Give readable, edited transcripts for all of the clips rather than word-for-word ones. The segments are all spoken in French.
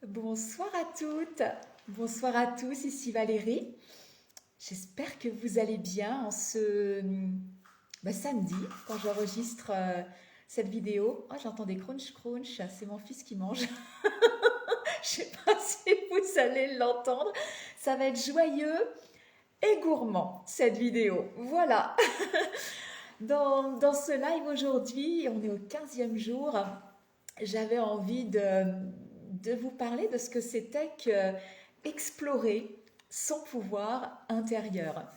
Bonsoir à toutes, bonsoir à tous, ici Valérie. J'espère que vous allez bien en ce samedi quand j'enregistre cette vidéo. Oh, j'entends des crunch crunch, c'est mon fils qui mange. Je sais pas si vous allez l'entendre. Ça va être joyeux et gourmand cette vidéo. Voilà. Dans ce live aujourd'hui, on est au 15e jour. J'avais envie de vous parler de ce que c'était que explorer son pouvoir intérieur.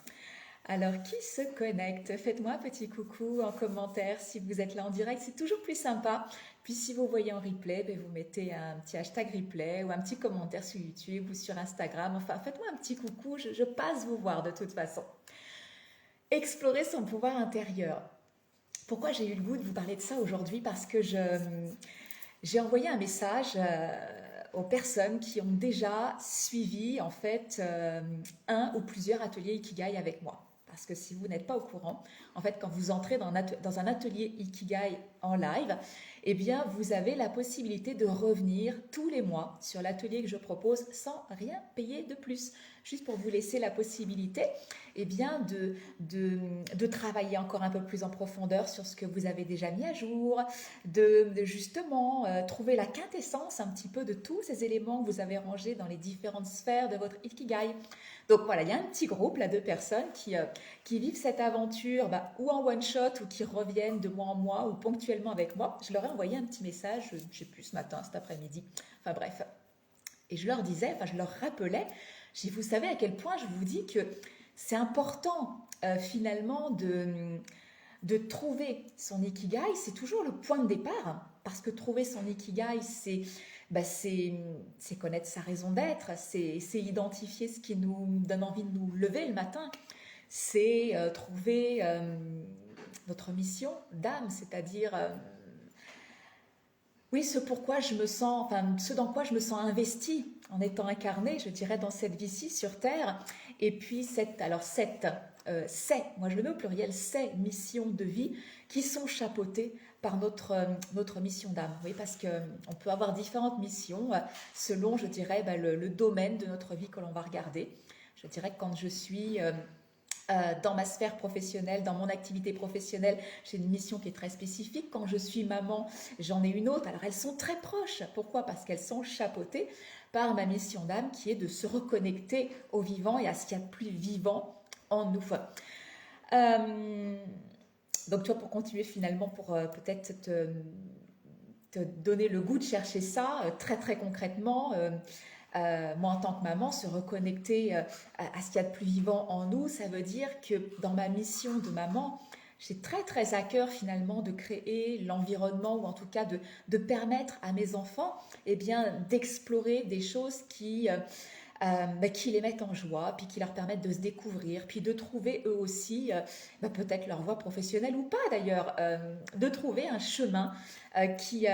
Alors, qui se connecte? Faites-moi un petit coucou en commentaire si vous êtes là en direct, c'est toujours plus sympa. Puis si vous voyez en replay, ben, vous mettez un petit hashtag replay ou un petit commentaire sur YouTube ou sur Instagram. Enfin, faites-moi un petit coucou, je passe vous voir de toute façon. Explorer son pouvoir intérieur. Pourquoi j'ai eu le goût de vous parler de ça aujourd'hui? Parce que j'ai envoyé un message aux personnes qui ont déjà suivi en fait un ou plusieurs ateliers Ikigai avec moi. Parce que si vous n'êtes pas au courant, en fait, quand vous entrez dans un atelier Ikigai en live, eh bien, vous avez la possibilité de revenir tous les mois sur l'atelier que je propose sans rien payer de plus. Juste pour vous laisser la possibilité eh bien, de travailler encore un peu plus en profondeur sur ce que vous avez déjà mis à jour, de justement trouver la quintessence un petit peu de tous ces éléments que vous avez rangés dans les différentes sphères de votre Ikigai. Donc voilà, il y a un petit groupe là de personnes qui vivent cette aventure ou en one shot ou qui reviennent de mois en mois ou ponctuellement avec moi. Je leur ai envoyé un petit message, je ne sais plus ce matin, cet après-midi, enfin bref. Et je leur disais, enfin je leur rappelais, vous savez à quel point je vous dis que c'est important finalement de trouver son ikigai, c'est toujours le point de départ, parce que trouver son ikigai, c'est connaître sa raison d'être, c'est identifier ce qui nous donne envie de nous lever le matin, c'est trouver notre mission d'âme, c'est-à-dire oui, ce dans quoi je me sens investie en étant incarnée, je dirais, dans cette vie-ci sur Terre. Et puis moi je le mets au pluriel, ces missions de vie qui sont chapeautées par notre mission d'âme. Oui, parce qu'on peut avoir différentes missions selon, je dirais, le domaine de notre vie que l'on va regarder. Je dirais que quand je suis dans ma sphère professionnelle, dans mon activité professionnelle, j'ai une mission qui est très spécifique. Quand je suis maman, j'en ai une autre. Alors elles sont très proches. Pourquoi? Parce qu'elles sont chapeautées par ma mission d'âme qui est de se reconnecter au vivant et à ce qu'il y a de plus vivant en nous. Euh, donc tu vois, pour continuer finalement, pour peut-être te donner le goût de chercher ça très très concrètement, moi en tant que maman, se reconnecter à ce qu'il y a de plus vivant en nous, ça veut dire que dans ma mission de maman, j'ai très très à cœur finalement de créer l'environnement ou en tout cas de permettre à mes enfants eh bien, d'explorer des choses qui les mettent en joie, puis qui leur permettent de se découvrir, puis de trouver eux aussi peut-être leur voie professionnelle ou pas d'ailleurs, de trouver un chemin qui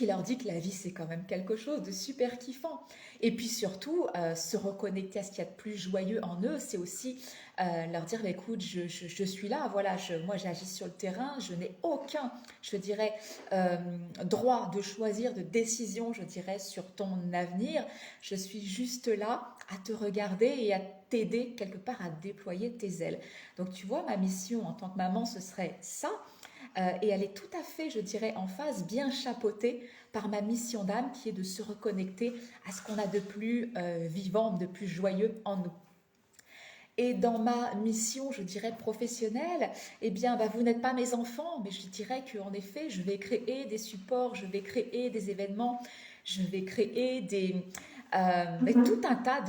leur dit que la vie c'est quand même quelque chose de super kiffant. Et puis surtout, se reconnecter à ce qu'il y a de plus joyeux en eux, c'est aussi leur dire, bah, écoute, je suis là, voilà, moi j'agis sur le terrain, je n'ai aucun, je dirais, droit de choisir, de décision, je dirais, sur ton avenir. Je suis juste là à te regarder et à t'aider quelque part à déployer tes ailes. Donc tu vois, ma mission en tant que maman, ce serait ça. Et elle est tout à fait, je dirais, en phase, bien chapeautée par ma mission d'âme qui est de se reconnecter à ce qu'on a de plus vivant, de plus joyeux en nous. Et dans ma mission, je dirais, professionnelle, eh bien, vous n'êtes pas mes enfants, mais je dirais qu'en effet, je vais créer des supports, je vais créer des événements, je vais créer tout un tas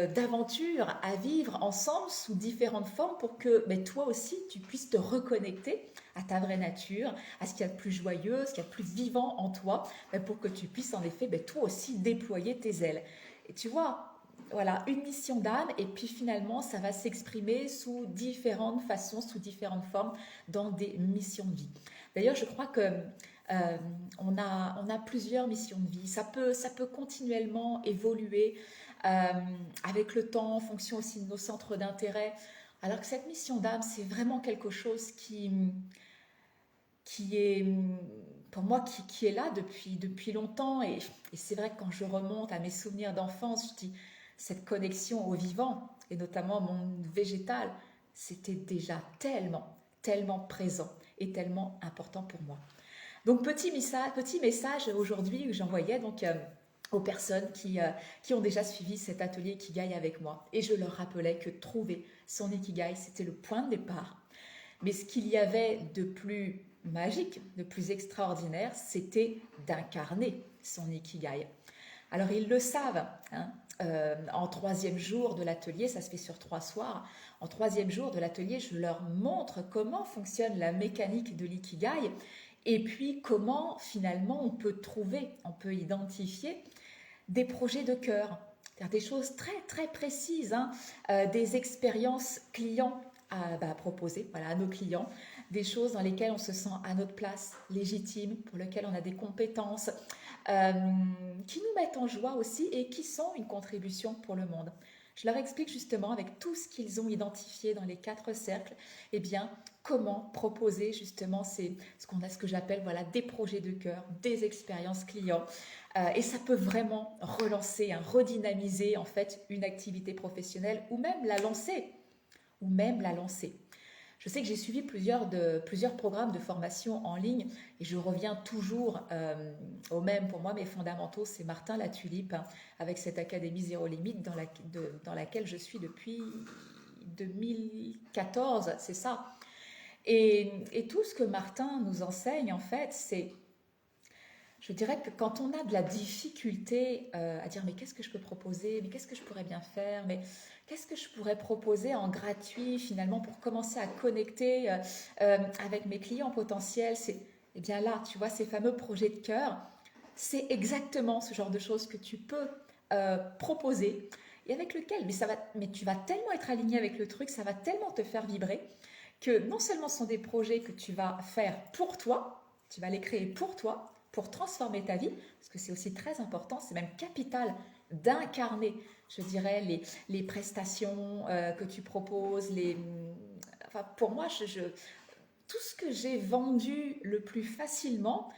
d'aventures à vivre ensemble sous différentes formes pour que toi aussi, tu puisses te reconnecter à ta vraie nature, à ce qu'il y a de plus joyeux, ce qu'il y a de plus vivant en toi, pour que tu puisses en effet, toi aussi, déployer tes ailes. Et tu vois, voilà, une mission d'âme, et puis finalement, ça va s'exprimer sous différentes façons, sous différentes formes, dans des missions de vie. D'ailleurs, je crois que on a plusieurs missions de vie. Ça peut continuellement évoluer avec le temps, en fonction aussi de nos centres d'intérêt. Alors que cette mission d'âme, c'est vraiment quelque chose qui est pour moi qui est là depuis longtemps. Et c'est vrai que quand je remonte à mes souvenirs d'enfance, je dis cette connexion au vivant, et notamment au monde végétal, c'était déjà tellement présent et tellement important pour moi. Donc petit message aujourd'hui que j'envoyais donc aux personnes qui ont déjà suivi cet atelier Ikigai avec moi. Et je leur rappelais que trouver son Ikigai, c'était le point de départ. Mais ce qu'il y avait de plus magique, de plus extraordinaire, c'était d'incarner son Ikigai. Alors ils le savent, hein, en troisième jour de l'atelier, ça se fait sur 3 soirs, en troisième jour de l'atelier, je leur montre comment fonctionne la mécanique de l'ikigai et puis comment finalement on peut identifier des projets de cœur, des choses très précises, hein, des expériences clients à proposer voilà, à nos clients, des choses dans lesquelles on se sent à notre place, légitime, pour lesquelles on a des compétences, euh, qui nous mettent en joie aussi et qui sont une contribution pour le monde. Je leur explique justement avec tout ce qu'ils ont identifié dans les 4 cercles, eh bien, comment proposer justement ce que j'appelle voilà, des projets de cœur, des expériences clients. Et ça peut vraiment relancer, hein, redynamiser en fait une activité professionnelle ou même la lancer. Je sais que j'ai suivi plusieurs programmes de formation en ligne et je reviens toujours au même. Pour moi, mes fondamentaux, c'est Martin Latulippe, hein, avec cette Académie Zéro Limite dans laquelle je suis depuis 2014, c'est ça. Et tout ce que Martin nous enseigne, en fait, c'est, je dirais que quand on a de la difficulté à dire mais qu'est-ce que je peux proposer, mais qu'est-ce que je pourrais bien faire, mais qu'est-ce que je pourrais proposer en gratuit finalement pour commencer à connecter avec mes clients potentiels, c'est eh bien là, tu vois, ces fameux projets de cœur, c'est exactement ce genre de choses que tu peux proposer et avec lequel, mais tu vas tellement être aligné avec le truc, ça va tellement te faire vibrer que non seulement ce sont des projets que tu vas faire pour toi, tu vas les créer pour toi, pour transformer ta vie, parce que c'est aussi très important, c'est même capital d'incarner, je dirais, les prestations que tu proposes. Enfin, pour moi, tout ce que j'ai vendu le plus facilement,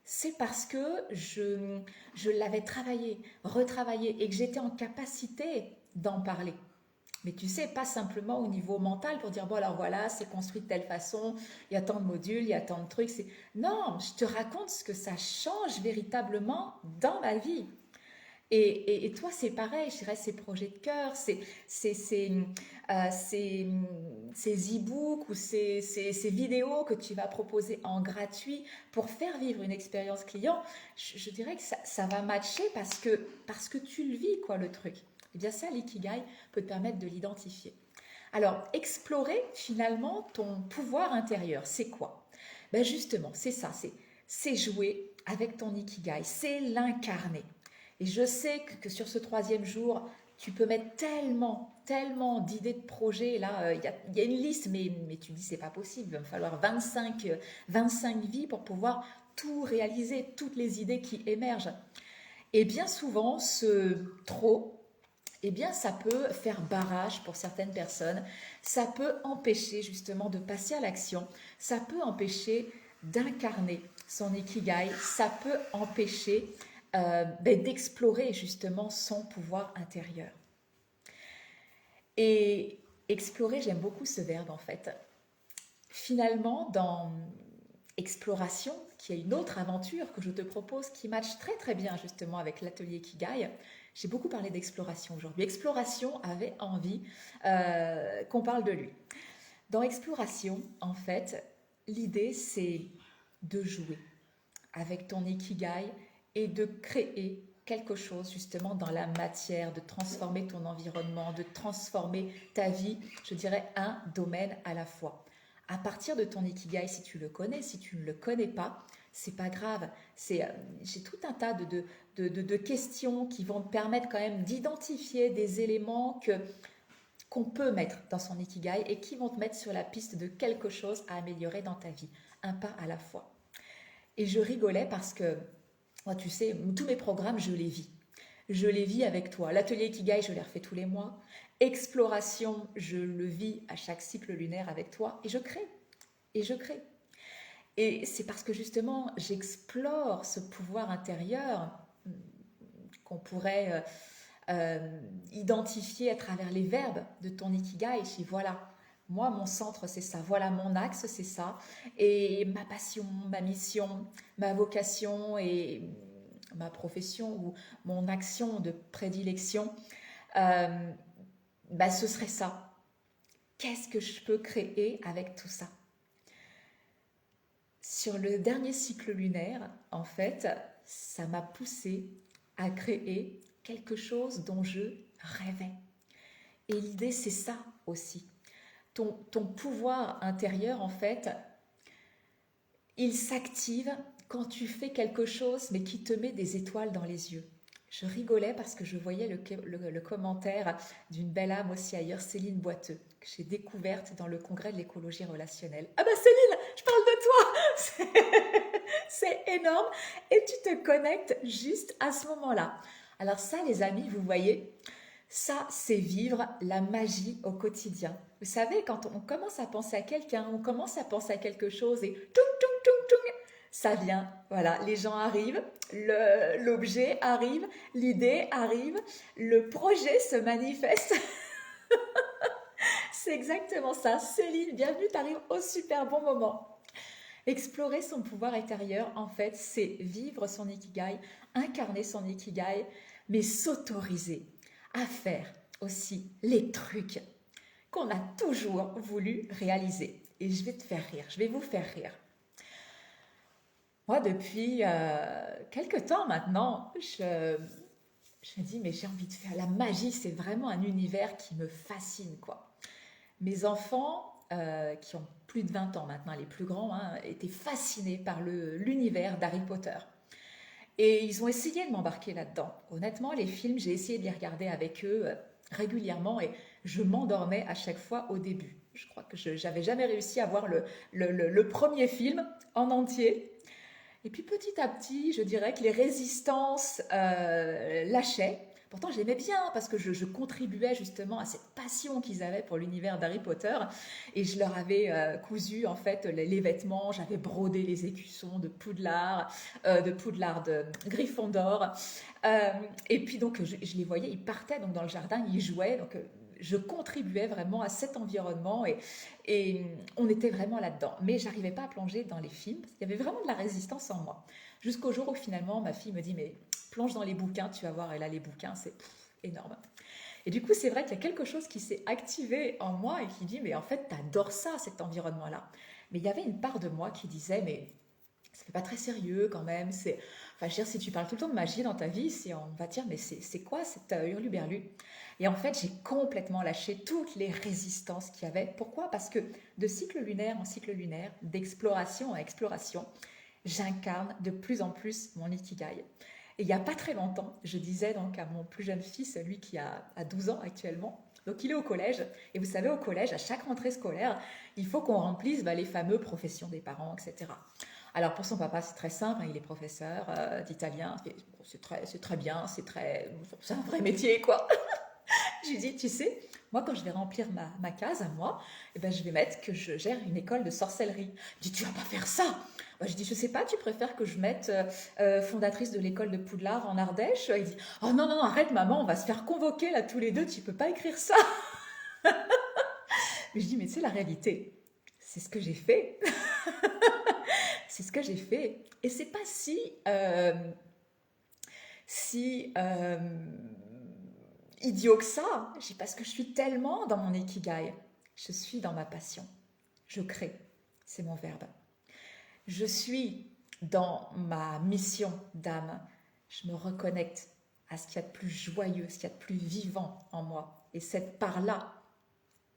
c'est parce que je l'avais travaillé, retravaillé, et que j'étais en capacité d'en parler. Mais tu sais, pas simplement au niveau mental pour dire, bon alors voilà, c'est construit de telle façon, il y a tant de modules, il y a tant de trucs. Non, je te raconte ce que ça change véritablement dans ma vie. Et toi, c'est pareil, je dirais, ces projets de cœur, ces e-books ou ces vidéos que tu vas proposer en gratuit pour faire vivre une expérience client, je dirais que ça va matcher parce que tu le vis, quoi, le truc. Et bien ça, l'ikigai peut te permettre de l'identifier. Alors, explorer finalement ton pouvoir intérieur, c'est quoi? Ben justement, c'est ça, c'est jouer avec ton ikigai, c'est l'incarner. Et je sais que sur ce troisième jour, tu peux mettre tellement d'idées de projets. Là, il y a une liste, mais tu dis c'est pas possible. Il va me falloir 25 vies pour pouvoir tout réaliser, toutes les idées qui émergent. Et bien souvent, ce trop, eh bien, ça peut faire barrage pour certaines personnes. Ça peut empêcher justement de passer à l'action. Ça peut empêcher d'incarner son ikigai. Ça peut empêcher d'explorer justement son pouvoir intérieur. Et explorer, j'aime beaucoup ce verbe en fait. Finalement, dans exploration, qui est une autre aventure que je te propose, qui matche très bien justement avec l'atelier Ikigai, j'ai beaucoup parlé d'exploration aujourd'hui. Exploration avait envie qu'on parle de lui. Dans exploration, en fait, l'idée c'est de jouer avec ton Ikigai et de créer quelque chose justement dans la matière, de transformer ton environnement, de transformer ta vie, je dirais un domaine à la fois. À partir de ton Ikigai, si tu le connais, si tu ne le connais pas, c'est pas grave. J'ai tout un tas de questions qui vont te permettre quand même d'identifier des éléments qu'on peut mettre dans son Ikigai et qui vont te mettre sur la piste de quelque chose à améliorer dans ta vie, un pas à la fois. Et je rigolais parce que, moi, tu sais, tous mes programmes, je les vis. Je les vis avec toi. L'atelier Ikigai, je les refais tous les mois. Exploration, je le vis à chaque cycle lunaire avec toi. Et je crée. Et c'est parce que justement, j'explore ce pouvoir intérieur qu'on pourrait identifier à travers les verbes de ton Ikigai. Je dis voilà, moi mon centre c'est ça, voilà mon axe c'est ça, et ma passion, ma mission, ma vocation et ma profession ou mon action de prédilection, euh, ce serait ça. Qu'est-ce que je peux créer avec tout ça? Sur le dernier cycle lunaire, en fait, ça m'a poussé à créer quelque chose dont je rêvais. Et l'idée, c'est ça aussi. Ton pouvoir intérieur, en fait, il s'active quand tu fais quelque chose, mais qui te met des étoiles dans les yeux. Je rigolais parce que je voyais le commentaire d'une belle âme aussi ailleurs, Céline Boiteux, que j'ai découverte dans le congrès de l'écologie relationnelle. Ah bah Céline, je parle de toi. C'est énorme. Et tu te connectes juste à ce moment-là. Alors ça, les amis, vous voyez, ça, c'est vivre la magie au quotidien. Vous savez, quand on commence à penser à quelqu'un, on commence à penser à quelque chose et ça vient. Voilà, les gens arrivent, l'objet arrive, l'idée arrive, le projet se manifeste. C'est exactement ça. Céline, bienvenue, tu arrives au super bon moment. Explorer son pouvoir intérieur, en fait, c'est vivre son ikigai, incarner son ikigai, mais s'autoriser à faire aussi les trucs qu'on a toujours voulu réaliser. Et je vais te faire rire, je vais vous faire rire. Moi, depuis quelques temps maintenant, je me dis, mais j'ai envie de faire la magie, c'est vraiment un univers qui me fascine, quoi. Mes enfants, qui ont plus de 20 ans maintenant, les plus grands, hein, étaient fascinés par l'univers d'Harry Potter. Et ils ont essayé de m'embarquer là-dedans. Honnêtement, les films, j'ai essayé de les regarder avec eux régulièrement et je m'endormais à chaque fois au début. Je crois que je n'avais jamais réussi à voir le premier film en entier. Et puis petit à petit, je dirais que les résistances lâchaient. Pourtant, j'aimais bien parce que je contribuais justement à cette passion qu'ils avaient pour l'univers d'Harry Potter. Et je leur avais cousu en fait les vêtements, j'avais brodé les écussons de Poudlard, de Gryffondor. Et puis donc, je les voyais, ils partaient donc dans le jardin, ils jouaient. Donc, je contribuais vraiment à cet environnement et on était vraiment là-dedans. Mais j'arrivais pas à plonger dans les films, parce qu'il y avait vraiment de la résistance en moi. Jusqu'au jour où finalement ma fille me dit, mais plonge dans les bouquins, tu vas voir, et là les bouquins, c'est énorme. Et du coup, c'est vrai qu'il y a quelque chose qui s'est activé en moi et qui dit, mais en fait, t'adores ça, cet environnement-là. Mais il y avait une part de moi qui disait, mais ça fait pas très sérieux quand même. Enfin, je veux dire, si tu parles tout le temps de magie dans ta vie, on va dire, mais c'est quoi cette hurluberlu? Et en fait, j'ai complètement lâché toutes les résistances qu'il y avait. Pourquoi? Parce que de cycle lunaire en cycle lunaire, d'exploration en exploration, j'incarne de plus en plus mon ikigai. Et il n'y a pas très longtemps, je disais donc à mon plus jeune fils, lui qui a 12 ans actuellement, donc il est au collège, et vous savez, au collège, à chaque rentrée scolaire, il faut qu'on remplisse les fameux professions des parents, etc. Alors pour son papa, c'est très simple, hein, il est professeur d'italien, c'est très bien, c'est un vrai métier, quoi. Je lui dis, tu sais, moi quand je vais remplir ma case à moi, eh ben, je vais mettre que je gère une école de sorcellerie. Il dit, tu vas pas faire ça. Je dis, je sais pas, tu préfères que je mette fondatrice de l'école de Poudlard en Ardèche? Il dit, oh non, non, arrête maman, on va se faire convoquer là tous les deux, tu peux pas écrire ça. Mais je dis, mais c'est la réalité, c'est ce que j'ai fait. C'est ce que j'ai fait. Et c'est pas si idiot que ça. Parce que je suis tellement dans mon ikigai. Je suis dans ma passion. Je crée. C'est mon verbe. Je suis dans ma mission d'âme. Je me reconnecte à ce qu'il y a de plus joyeux, ce qu'il y a de plus vivant en moi. Et cette part-là,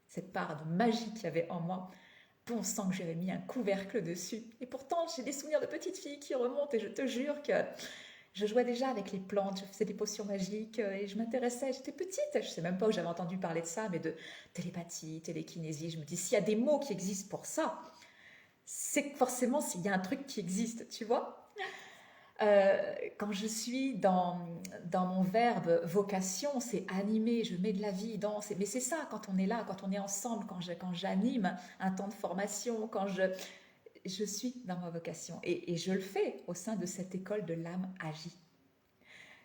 cette part de magie qu'il y avait en moi, bon sang que j'avais mis un couvercle dessus. Et pourtant, j'ai des souvenirs de petite fille qui remontent et je te jure que je jouais déjà avec les plantes, je faisais des potions magiques et je m'intéressais, j'étais petite, je ne sais même pas où j'avais entendu parler de ça, mais de télépathie, télékinésie. Je me dis, s'il y a des mots qui existent pour ça, c'est que forcément, s'il y a un truc qui existe, tu vois. Quand je suis dans mon verbe vocation, c'est animer, je mets de la vie dans. Mais c'est ça, quand on est là, quand on est ensemble, quand j'anime un temps de formation, je suis dans ma vocation et je le fais au sein de cette école de l'âme agit.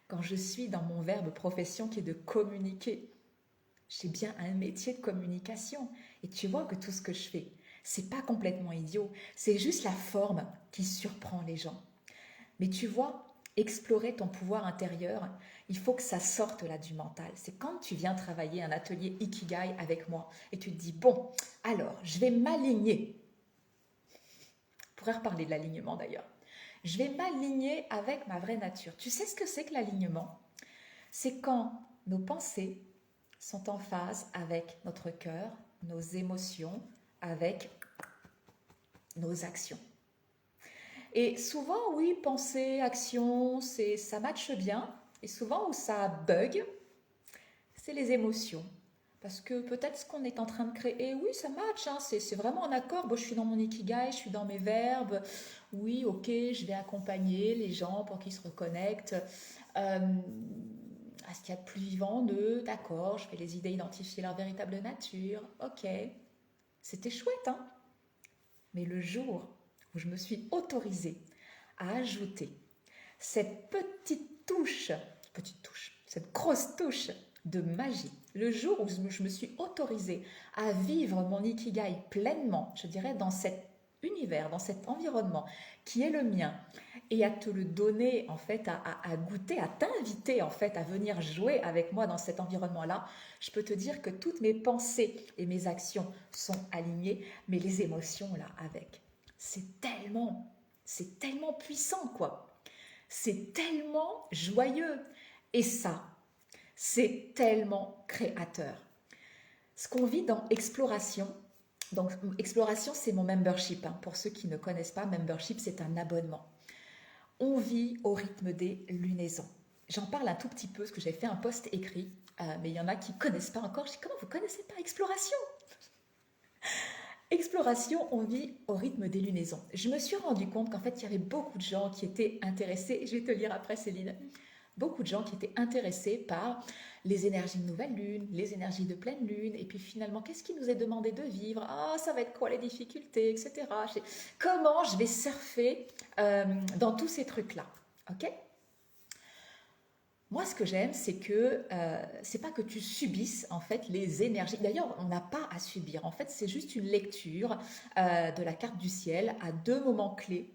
Quand je suis dans mon verbe profession qui est de communiquer, j'ai bien un métier de communication. Et tu vois que tout ce que je fais, c'est pas complètement idiot. C'est juste la forme qui surprend les gens. Mais tu vois, explorer ton pouvoir intérieur, il faut que ça sorte là du mental. C'est quand tu viens travailler un atelier Ikigai avec moi et tu te dis, bon, alors, je vais m'aligner. On pourrait reparler de l'alignement d'ailleurs. Je vais m'aligner avec ma vraie nature. Tu sais ce que c'est que l'alignement? C'est quand nos pensées sont en phase avec notre cœur, nos émotions, avec nos actions. Et souvent, oui, pensée, action, ça matche bien. Et souvent où ça bug, c'est les émotions. Parce que peut-être ce qu'on est en train de créer, oui, ça match, hein, c'est vraiment en accord. Bon, je suis dans mon ikigai, je suis dans mes verbes. Oui, ok, je vais accompagner les gens pour qu'ils se reconnectent à ce qu'il y a de plus vivant en eux. D'accord, je vais les aider à identifier leur véritable nature. Ok, c'était chouette, hein. Mais le jour où je me suis autorisée à ajouter cette petite touche, cette grosse touche de magie, le jour où je me suis autorisée à vivre mon ikigai pleinement, je dirais dans cet univers, dans cet environnement qui est le mien, et à te le donner en fait, à goûter, à t'inviter en fait à venir jouer avec moi dans cet environnement-là, je peux te dire que toutes mes pensées et mes actions sont alignées, mais les émotions là avec. C'est tellement puissant quoi. C'est tellement joyeux. Et ça, c'est tellement créateur. Ce qu'on vit dans Exploration, donc Exploration, c'est mon membership. Hein. Pour ceux qui ne connaissent pas, membership, c'est un abonnement. On vit au rythme des lunaisons. J'en parle un tout petit peu parce que j'ai fait un post écrit, mais il y en a qui ne connaissent pas encore. Je dis, comment vous ne connaissez pas Exploration? Exploration, on vit au rythme des lunaisons. Je me suis rendu compte qu'en fait, il y avait beaucoup de gens qui étaient intéressés, je vais te lire après Céline, beaucoup de gens qui étaient intéressés par les énergies de nouvelle lune, les énergies de pleine lune, et puis finalement, qu'est-ce qui nous est demandé de vivre? Ah, ça va être quoi les difficultés, etc. Comment je vais surfer dans tous ces trucs-là, ok? Moi, ce que j'aime, c'est que c'est pas que tu subisses en fait les énergies. D'ailleurs, on n'a pas à subir. En fait, c'est juste une lecture de la carte du ciel à deux moments clés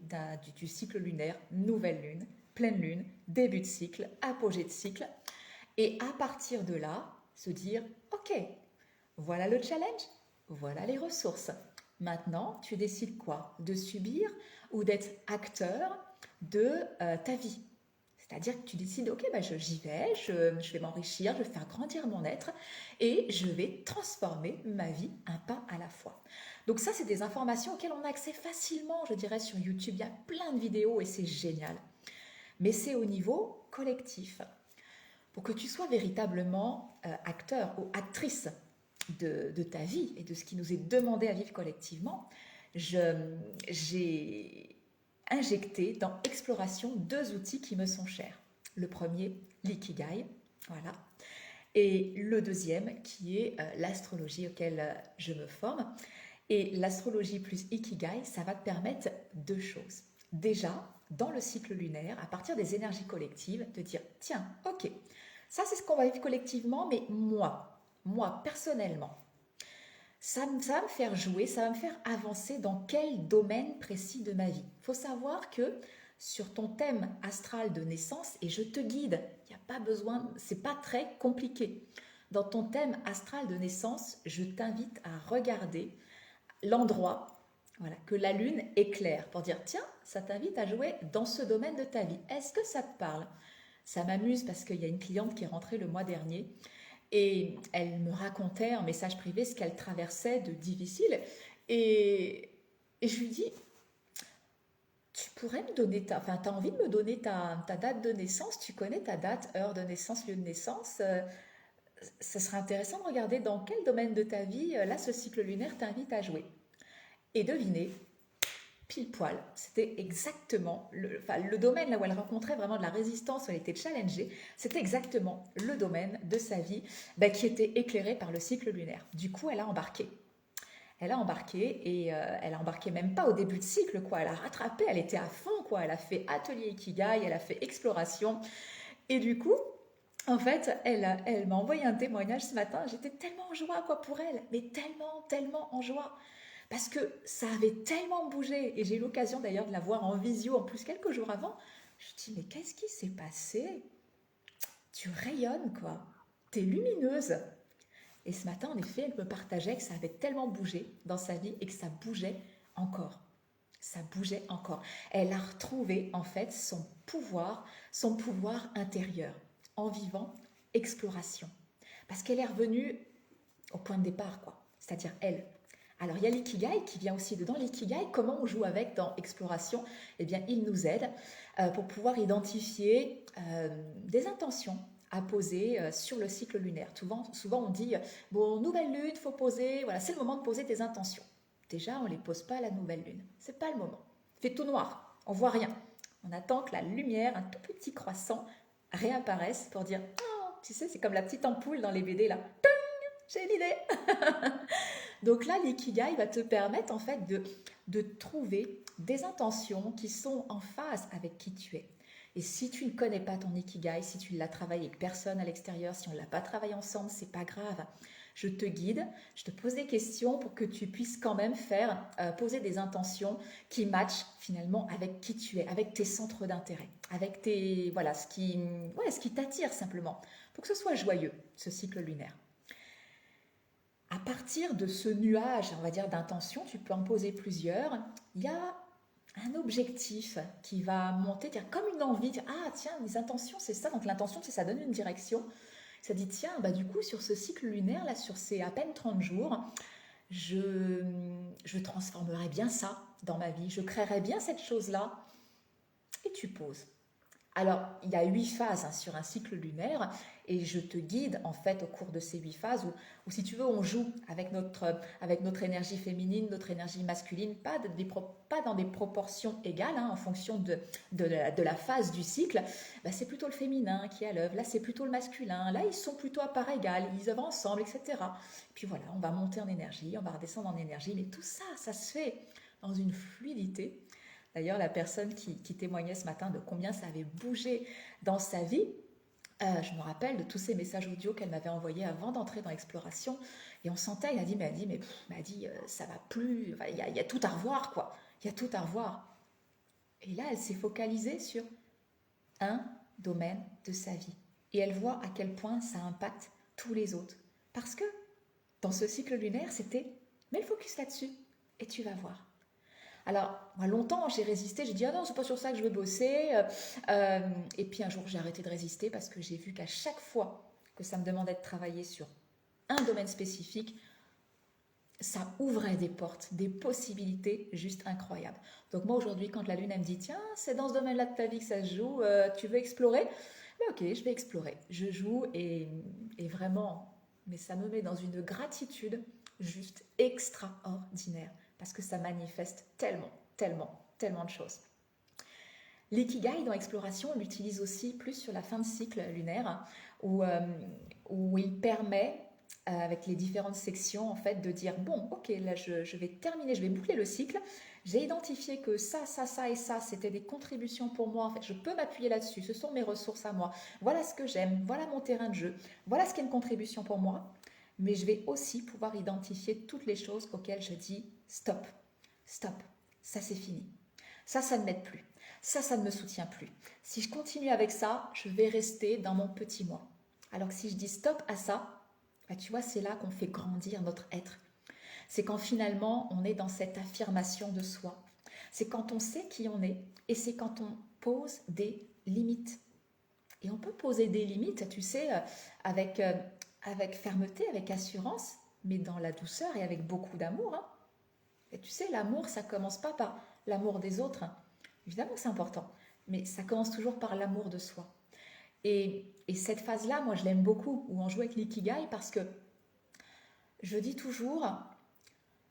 du cycle lunaire, nouvelle lune, pleine lune, début de cycle, apogée de cycle. Et à partir de là, se dire, ok, voilà le challenge, voilà les ressources. Maintenant, tu décides quoi? De subir ou d'être acteur de ta vie? C'est-à-dire que tu décides, ok, bah j'y vais, je vais m'enrichir, je vais faire grandir mon être et je vais transformer ma vie un pas à la fois. Donc ça, c'est des informations auxquelles on a accès facilement, je dirais, sur YouTube. Il y a plein de vidéos et c'est génial. Mais c'est au niveau collectif. Pour que tu sois véritablement acteur ou actrice de ta vie et de ce qui nous est demandé à vivre collectivement, j'ai injecté dans Exploration deux outils qui me sont chers. Le premier, l'ikigai, voilà. Et le deuxième, qui est l'astrologie auquel je me forme. Et l'astrologie plus ikigai, ça va te permettre deux choses. Déjà, dans le cycle lunaire, à partir des énergies collectives, de dire, tiens, ok, ça c'est ce qu'on va vivre collectivement, mais moi personnellement, ça va me faire jouer, ça va me faire avancer dans quel domaine précis de ma vie. Il faut savoir que sur ton thème astral de naissance, et je te guide, il n'y a pas besoin, c'est pas très compliqué. Dans ton thème astral de naissance, je t'invite à regarder l'endroit voilà, que la lune éclaire pour dire tiens, ça t'invite à jouer dans ce domaine de ta vie. Est-ce que ça te parle? Ça m'amuse parce qu'il y a une cliente qui est rentrée le mois dernier et elle me racontait en message privé ce qu'elle traversait de difficile. Et je lui dis, tu pourrais me donner tu as envie de me donner ta date de naissance? Tu connais ta date, heure de naissance, lieu de naissance? Ça serait intéressant de regarder dans quel domaine de ta vie, là, ce cycle lunaire t'invite à jouer. Et devinez, pile poil, c'était exactement le domaine là où elle rencontrait vraiment de la résistance, où elle était challengée, c'était exactement le domaine de sa vie qui était éclairé par le cycle lunaire. Du coup, elle a embarqué. Elle a embarqué et elle a embarqué même pas au début de cycle, quoi. Elle a rattrapé, elle était à fond, quoi. Elle a fait atelier Ikigai, elle a fait exploration. Et du coup, en fait, elle m'a envoyé un témoignage ce matin. J'étais tellement en joie, quoi, pour elle. Mais tellement, tellement en joie. Parce que ça avait tellement bougé. Et j'ai eu l'occasion d'ailleurs de la voir en visio, en plus quelques jours avant. Je me dis, mais qu'est-ce qui s'est passé? Tu rayonnes, quoi. T'es lumineuse. Et ce matin, en effet, elle me partageait que ça avait tellement bougé dans sa vie et que ça bougeait encore. Ça bougeait encore. Elle a retrouvé en fait son pouvoir intérieur en vivant exploration. Parce qu'elle est revenue au point de départ, quoi. C'est-à-dire elle. Alors il y a l'ikigai qui vient aussi dedans. L'ikigai, comment on joue avec dans exploration? Eh bien, il nous aide pour pouvoir identifier des intentions à poser sur le cycle lunaire. Souvent on dit, bon, nouvelle lune, il faut poser, voilà, c'est le moment de poser tes intentions. Déjà, on ne les pose pas à la nouvelle lune. C'est pas le moment. Il fait tout noir, on voit rien. On attend que la lumière, un tout petit croissant, réapparaisse pour dire, oh, tu sais, c'est comme la petite ampoule dans les BD là. J'ai l'idée. Donc là, l'ikigai va te permettre en fait de trouver des intentions qui sont en phase avec qui tu es. Et si tu ne connais pas ton ikigai, si tu ne l'as travaillé avec personne à l'extérieur, si on ne l'a pas travaillé ensemble, c'est pas grave. Je te guide, je te pose des questions pour que tu puisses quand même poser des intentions qui matchent finalement avec qui tu es, avec tes centres d'intérêt, avec voilà, ce qui t'attire simplement, pour que ce soit joyeux, ce cycle lunaire. À partir de ce nuage, on va dire, d'intention, tu peux en poser plusieurs. Il y a un objectif qui va monter, comme une envie, ah tiens, mes intentions, c'est ça. Donc l'intention, c'est ça donne une direction. Ça dit, tiens, bah, du coup, sur ce cycle lunaire, là, sur ces à peine 30 jours, je transformerai bien ça dans ma vie. Je créerai bien cette chose-là. Et tu poses. Alors, il y a 8 phases sur un cycle lunaire et je te guide en fait au cours de ces 8 phases où si tu veux, on joue avec notre énergie féminine, notre énergie masculine, pas dans des proportions égales en fonction de la phase du cycle. Bah, c'est plutôt le féminin qui est à l'œuvre, là c'est plutôt le masculin, là ils sont plutôt à part égale, ils œuvrent ensemble, etc. Puis voilà, on va monter en énergie, on va redescendre en énergie, mais tout ça, ça se fait dans une fluidité. D'ailleurs, la personne qui témoignait ce matin de combien ça avait bougé dans sa vie, je me rappelle de tous ces messages audio qu'elle m'avait envoyés avant d'entrer dans l'exploration. Et on sentait, elle m'a dit, ça va plus, enfin, il y a tout à revoir, quoi. Il y a tout à revoir. Et là, elle s'est focalisée sur un domaine de sa vie. Et elle voit à quel point ça impacte tous les autres. Parce que dans ce cycle lunaire, c'était, mets le focus là-dessus et tu vas voir. Alors, moi, longtemps, j'ai résisté. J'ai dit, ah non, c'est pas sur ça que je veux bosser. Et puis un jour, j'ai arrêté de résister parce que j'ai vu qu'à chaque fois que ça me demandait de travailler sur un domaine spécifique, ça ouvrait des portes, des possibilités juste incroyables. Donc moi, aujourd'hui, quand la Lune, elle me dit, tiens, c'est dans ce domaine-là de ta vie que ça se joue, tu veux explorer? Ben, ok, je vais explorer. Je joue et vraiment, mais ça me met dans une gratitude juste extraordinaire parce que ça manifeste tellement, tellement, tellement de choses. L'ikigai dans l'exploration, on l'utilise aussi plus sur la fin de cycle lunaire où il permet avec les différentes sections en fait de dire bon ok là je vais terminer, je vais boucler le cycle, j'ai identifié que ça et ça c'était des contributions pour moi, en fait je peux m'appuyer là-dessus, ce sont mes ressources à moi, voilà ce que j'aime, voilà mon terrain de jeu, voilà ce qui est une contribution pour moi, mais je vais aussi pouvoir identifier toutes les choses auxquelles je dis stop, stop, ça c'est fini, ça ne m'aide plus, ça ne me soutient plus, si je continue avec ça je vais rester dans mon petit moi, alors que si je dis stop à ça, bah, tu vois, c'est là qu'on fait grandir notre être. C'est quand finalement on est dans cette affirmation de soi. C'est quand on sait qui on est et c'est quand on pose des limites. Et on peut poser des limites, tu sais, avec fermeté, avec assurance, mais dans la douceur et avec beaucoup d'amour. Et tu sais, l'amour, ça ne commence pas par l'amour des autres. Évidemment que c'est important, mais ça commence toujours par l'amour de soi. Et cette phase-là, moi, je l'aime beaucoup, où on joue avec l'ikigai, parce que je dis toujours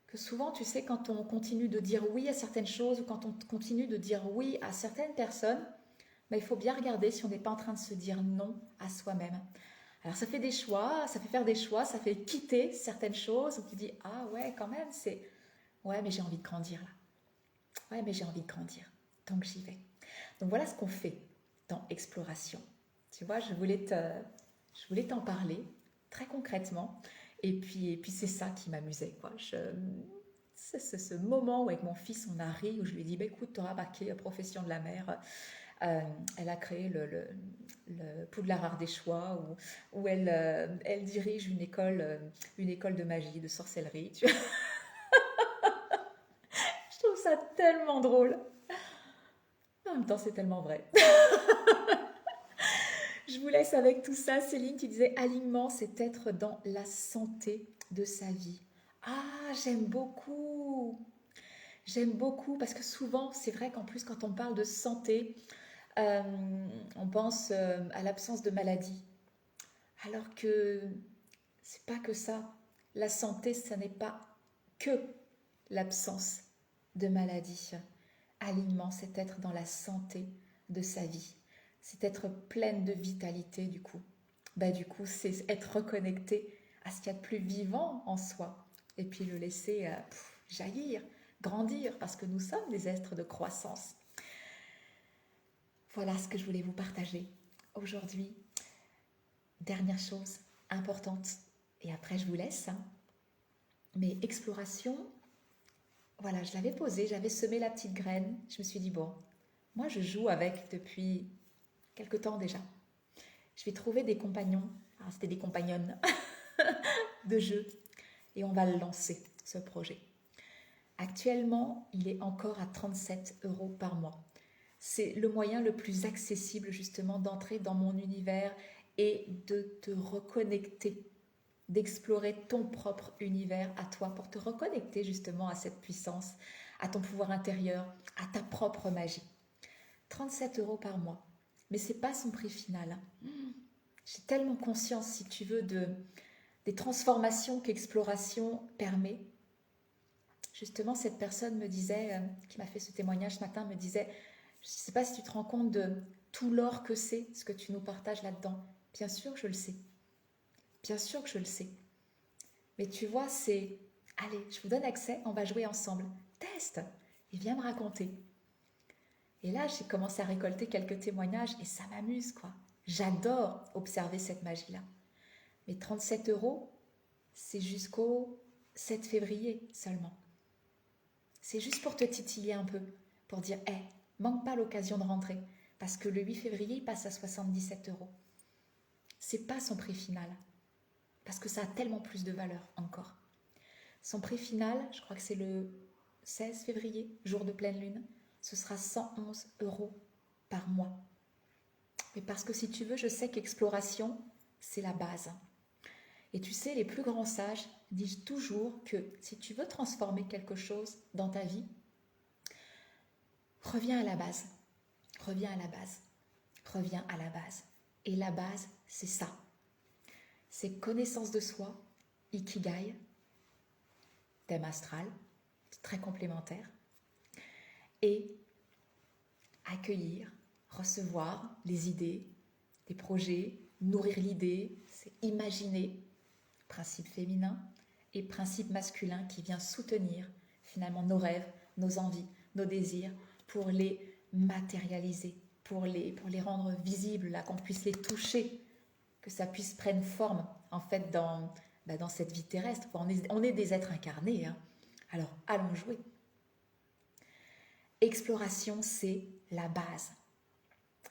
que souvent, tu sais, quand on continue de dire oui à certaines choses, ou quand on continue de dire oui à certaines personnes, ben, il faut bien regarder si on n'est pas en train de se dire non à soi-même. Alors ça fait des choix, ça fait faire des choix, ça fait quitter certaines choses où tu dis, ah ouais, quand même, ouais, mais j'ai envie de grandir là. Ouais, mais j'ai envie de grandir. Donc j'y vais. Donc voilà ce qu'on fait dans Exploration. Tu vois, je voulais t'en parler très concrètement. Et puis c'est ça qui m'amusait, quoi. C'est ce moment où avec mon fils on a ri, où je lui ai dit, bah, écoute, tu auras marqué Profession de la mère. Elle a créé le Poudlard Art des Choix, où elle dirige une école de magie, de sorcellerie. Tu vois. Je trouve ça tellement drôle. En même temps, c'est tellement vrai. Je vous laisse avec tout ça. Céline qui disait alignement, c'est être dans la santé de sa vie. Ah, j'aime beaucoup. J'aime beaucoup parce que souvent, c'est vrai qu'en plus, quand on parle de santé, euh, on pense à l'absence de maladie. Alors que c'est pas que ça. La santé, ce n'est pas que l'absence de maladie. Alignement, c'est être dans la santé de sa vie. C'est être pleine de vitalité du coup. Du coup, c'est être reconnecté à ce qu'il y a de plus vivant en soi. Et puis le laisser jaillir, grandir, parce que nous sommes des êtres de croissance. Voilà ce que je voulais vous partager aujourd'hui. Dernière chose importante, et après je vous laisse. Mais exploration, voilà, je l'avais posée, j'avais semé la petite graine. Je me suis dit, bon, moi je joue avec depuis quelque temps déjà. Je vais trouver des compagnons, alors c'était des compagnonnes de jeu, et on va le lancer, ce projet. Actuellement, il est encore à 37 € par mois. C'est le moyen le plus accessible justement d'entrer dans mon univers et de te reconnecter, d'explorer ton propre univers à toi pour te reconnecter justement à cette puissance, à ton pouvoir intérieur, à ta propre magie. 37 € par mois. Mais ce n'est pas son prix final. J'ai tellement conscience, si tu veux, des transformations qu'Exploration permet. Justement, cette personne me disait, qui m'a fait ce témoignage ce matin, me disait, je ne sais pas si tu te rends compte de tout l'or que c'est, ce que tu nous partages là-dedans. Bien sûr que je le sais. Bien sûr que je le sais. Mais tu vois, c'est, allez, je vous donne accès, on va jouer ensemble. Teste et viens me raconter. Et là, j'ai commencé à récolter quelques témoignages et ça m'amuse, quoi. J'adore observer cette magie-là. Mais 37 €, c'est jusqu'au 7 février seulement. C'est juste pour te titiller un peu, pour dire, manque pas l'occasion de rentrer, parce que le 8 février, il passe à 77 €. C'est pas son prix final, parce que ça a tellement plus de valeur encore. Son prix final, je crois que c'est le 16 février, jour de pleine lune, ce sera 111 € par mois. Mais parce que si tu veux, je sais qu'exploration, c'est la base. Et tu sais, les plus grands sages disent toujours que si tu veux transformer quelque chose dans ta vie, reviens à la base, reviens à la base, reviens à la base. Et la base, c'est ça. C'est connaissance de soi, ikigai, thème astral, très complémentaire, et accueillir, recevoir les idées, les projets, nourrir l'idée, c'est imaginer, principe féminin, et principe masculin qui vient soutenir finalement nos rêves, nos envies, nos désirs, pour les matérialiser, pour les rendre visibles, là, qu'on puisse les toucher, que ça puisse prendre forme en fait dans cette vie terrestre. On est des êtres incarnés, hein. Alors allons jouer. Exploration, c'est la base.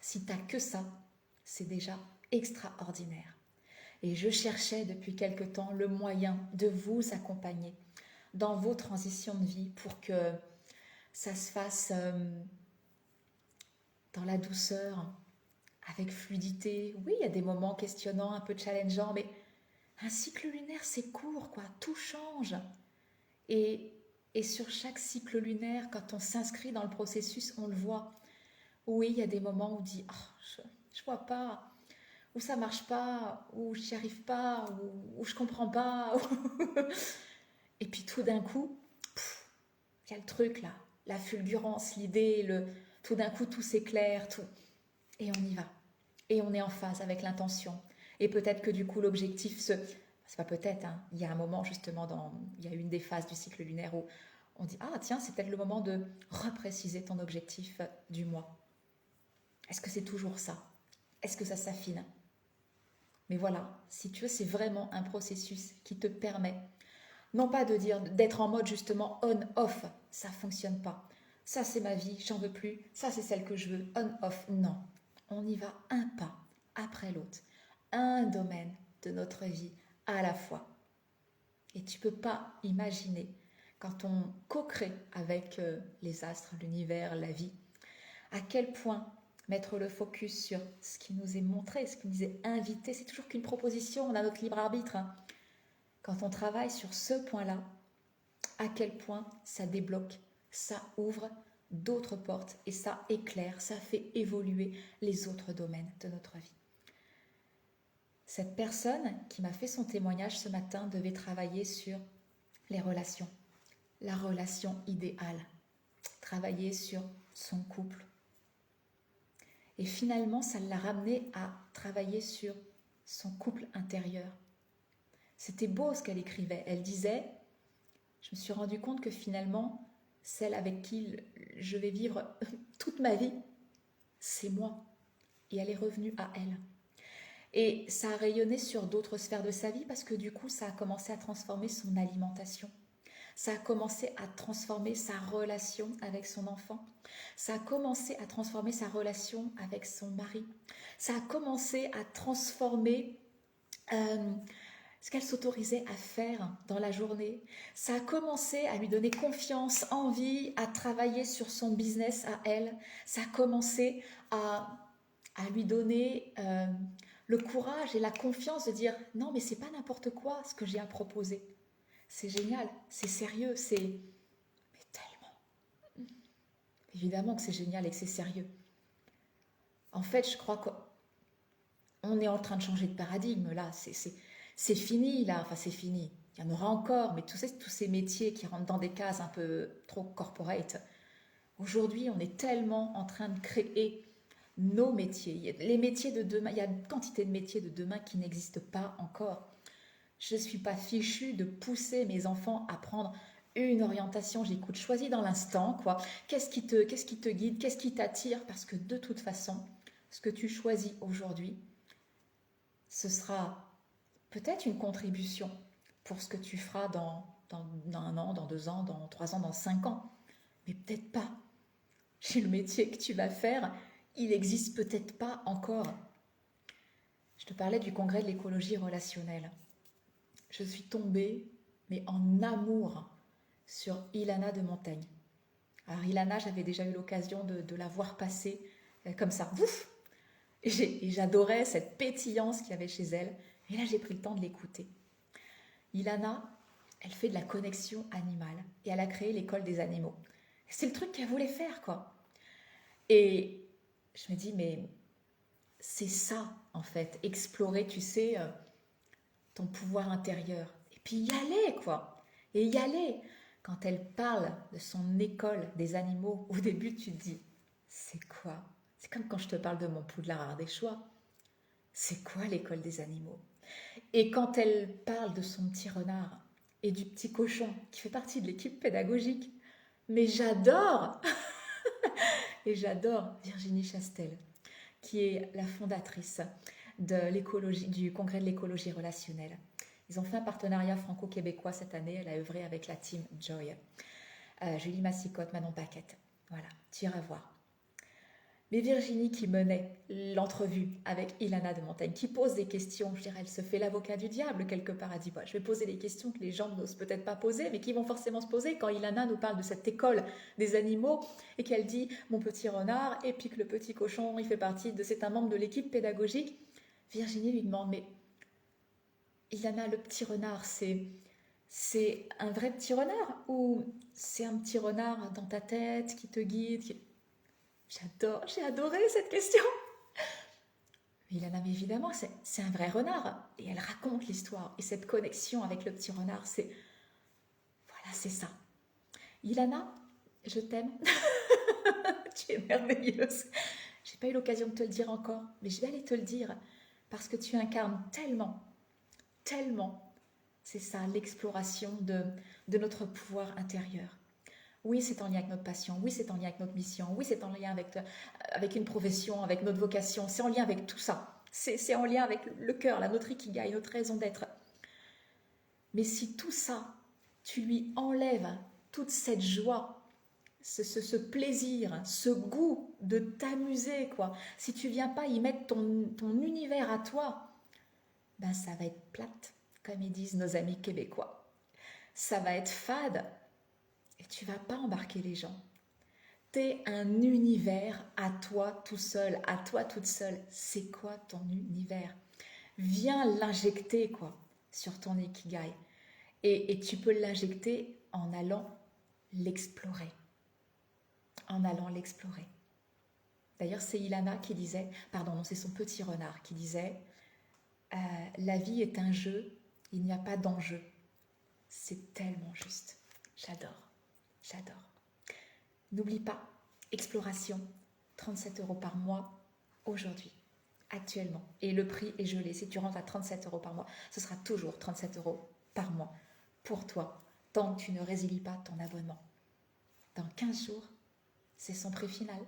Si tu n'as que ça, c'est déjà extraordinaire. Et je cherchais depuis quelque temps le moyen de vous accompagner dans vos transitions de vie pour que ça se fasse dans la douceur, avec fluidité. Oui, il y a des moments questionnants, un peu challengeants, mais un cycle lunaire, c'est court, quoi. Tout change. Et sur chaque cycle lunaire, quand on s'inscrit dans le processus, on le voit. Oui, il y a des moments où on dit oh, je vois pas, ou ça marche pas, ou j'y arrive pas, ou je comprends pas. Et puis tout d'un coup, il y a le truc là, la fulgurance, l'idée, tout d'un coup tout s'éclaire, tout. Et on y va. Et on est en phase avec l'intention. Et peut-être que du coup, l'objectif c'est pas peut-être, hein, il y a un moment justement, il y a une des phases du cycle lunaire où on dit, ah tiens, c'est peut-être le moment de repréciser ton objectif du mois. Est-ce que c'est toujours ça? Est-ce que ça s'affine? Mais voilà, si tu veux, c'est vraiment un processus qui te permet, non pas de dire, d'être en mode justement on-off, ça fonctionne pas. Ça c'est ma vie, j'en veux plus, ça c'est celle que je veux, on-off. Non, on y va un pas après l'autre, un domaine de notre vie à la fois. Et tu peux pas imaginer, quand on co-crée avec les astres, l'univers, la vie, à quel point mettre le focus sur ce qui nous est montré, ce qui nous est invité, c'est toujours qu'une proposition, on a notre libre arbitre. Hein. Quand on travaille sur ce point-là, à quel point ça débloque, ça ouvre d'autres portes et ça éclaire, ça fait évoluer les autres domaines de notre vie. Cette personne qui m'a fait son témoignage ce matin devait travailler sur les relations, la relation idéale, travailler sur son couple. Et finalement, ça l'a ramené à travailler sur son couple intérieur. C'était beau ce qu'elle écrivait. Elle disait, je me suis rendu compte que finalement, celle avec qui je vais vivre toute ma vie, c'est moi. Et elle est revenue à elle. Et ça a rayonné sur d'autres sphères de sa vie parce que du coup, ça a commencé à transformer son alimentation. Ça a commencé à transformer sa relation avec son enfant. Ça a commencé à transformer sa relation avec son mari. Ça a commencé à transformer ce qu'elle s'autorisait à faire dans la journée. Ça a commencé à lui donner confiance, envie, à travailler sur son business à elle. Ça a commencé à lui donner le courage et la confiance de dire non mais c'est pas n'importe quoi ce que j'ai à proposer. C'est génial, c'est sérieux, c'est... Mais tellement. Évidemment que c'est génial et que c'est sérieux. En fait, je crois qu'on est en train de changer de paradigme, là. C'est fini, là. Enfin, c'est fini. Il y en aura encore, mais tous ces métiers qui rentrent dans des cases un peu trop corporate. Aujourd'hui, on est tellement en train de créer nos métiers. Les métiers de demain, il y a une quantité de métiers de demain qui n'existent pas encore. Je ne suis pas fichue de pousser mes enfants à prendre une orientation. J'écoute, choisis dans l'instant, quoi. Qu'est-ce qui te guide, qu'est-ce qui t'attire? Parce que de toute façon, ce que tu choisis aujourd'hui, ce sera peut-être une contribution pour ce que tu feras dans 1 an, dans 2 ans, dans 3 ans, dans 5 ans. Mais peut-être pas. Chez le métier que tu vas faire, il n'existe peut-être pas encore. Je te parlais du congrès de l'écologie relationnelle. Je suis tombée, mais en amour, sur Ilana de Montaigne. Alors Ilana, j'avais déjà eu l'occasion de la voir passer comme ça, ouf. Et j'adorais cette pétillance qu'il y avait chez elle. Et là, j'ai pris le temps de l'écouter. Ilana, elle fait de la connexion animale et elle a créé l'école des animaux. C'est le truc qu'elle voulait faire, quoi. Et je me dis, mais c'est ça, en fait, explorer, tu sais, ton pouvoir intérieur. Et puis y aller, quoi. Et y aller. Quand elle parle de son école des animaux, au début, tu te dis, c'est quoi? C'est comme quand je te parle de mon Poudlard ardéchois. C'est quoi l'école des animaux? Et quand elle parle de son petit renard et du petit cochon qui fait partie de l'équipe pédagogique, mais j'adore. Et j'adore Virginie Chastel, qui est la fondatrice de l'écologie, du congrès de l'écologie relationnelle. Ils ont fait un partenariat franco-québécois cette année. Elle a œuvré avec la team Joy. Julie Massicotte, Manon Paquette. Voilà, tu iras voir. Mais Virginie qui menait l'entrevue avec Ilana de Montaigne, qui pose des questions, je dirais, elle se fait l'avocat du diable quelque part. Elle dit, bah, je vais poser des questions que les gens n'osent peut-être pas poser, mais qui vont forcément se poser quand Ilana nous parle de cette école des animaux et qu'elle dit, mon petit renard, et puis que le petit cochon, il fait partie c'est un membre de l'équipe pédagogique. Virginie lui demande, mais Ilana, le petit renard, c'est un vrai petit renard ou c'est un petit renard dans ta tête qui te guide j'ai adoré cette question. Ilana, mais évidemment, c'est un vrai renard. Et elle raconte l'histoire. Et cette connexion avec le petit renard, voilà, c'est ça. Ilana, je t'aime. Tu es merveilleuse. J'ai pas eu l'occasion de te le dire encore, mais je vais aller te le dire. parce que tu incarnes tellement, tellement, c'est ça, l'exploration de notre pouvoir intérieur. Oui, c'est en lien avec notre passion, oui, c'est en lien avec notre mission, oui, c'est en lien avec une profession, avec notre vocation, c'est en lien avec tout ça. C'est en lien avec le cœur, notre ikigai, notre raison d'être. Mais si tout ça, tu lui enlèves toute cette joie, ce plaisir, ce goût de t'amuser, quoi. Si tu viens pas y mettre ton univers à toi, ben ça va être plate, comme ils disent nos amis québécois. Ça va être fade et tu vas pas embarquer les gens. T'es un univers à toi tout seul, à toi toute seule. C'est quoi ton univers? Viens l'injecter, quoi, sur ton ikigai. Et tu peux l'injecter en allant l'explorer. En allant l'explorer. D'ailleurs, c'est Ilana qui disait, pardon, non, c'est son petit renard qui disait la vie est un jeu, il n'y a pas d'enjeu. C'est tellement juste. J'adore, j'adore. N'oublie pas, exploration, 37 € par mois aujourd'hui, actuellement. Et le prix est gelé. Si tu rentres à 37 € par mois, ce sera toujours 37 € par mois pour toi, tant que tu ne résilies pas ton abonnement. Dans 15 jours, c'est son prix final,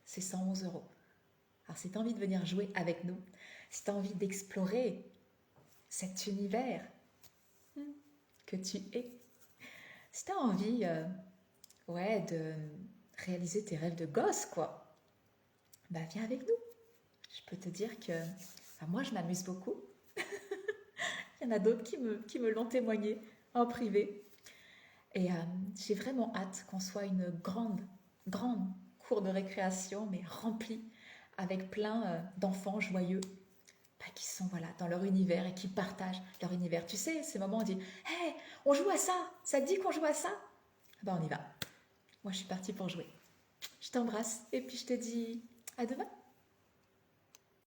c'est 111 €. Alors si tu as envie de venir jouer avec nous, si tu as envie d'explorer cet univers que tu es, si tu as envie de réaliser tes rêves de gosse, quoi, bah viens avec nous. Je peux te dire que moi, je m'amuse beaucoup. Il y en a d'autres qui me l'ont témoigné en privé. Et j'ai vraiment hâte qu'on soit une grande, grande cour de récréation, mais remplie avec plein d'enfants joyeux qui sont dans leur univers et qui partagent leur univers. Tu sais, ces moments où on dit « Hey, on joue à ça, ça te dit qu'on joue à ça ?» On y va. Moi, je suis partie pour jouer. Je t'embrasse et puis je te dis à demain.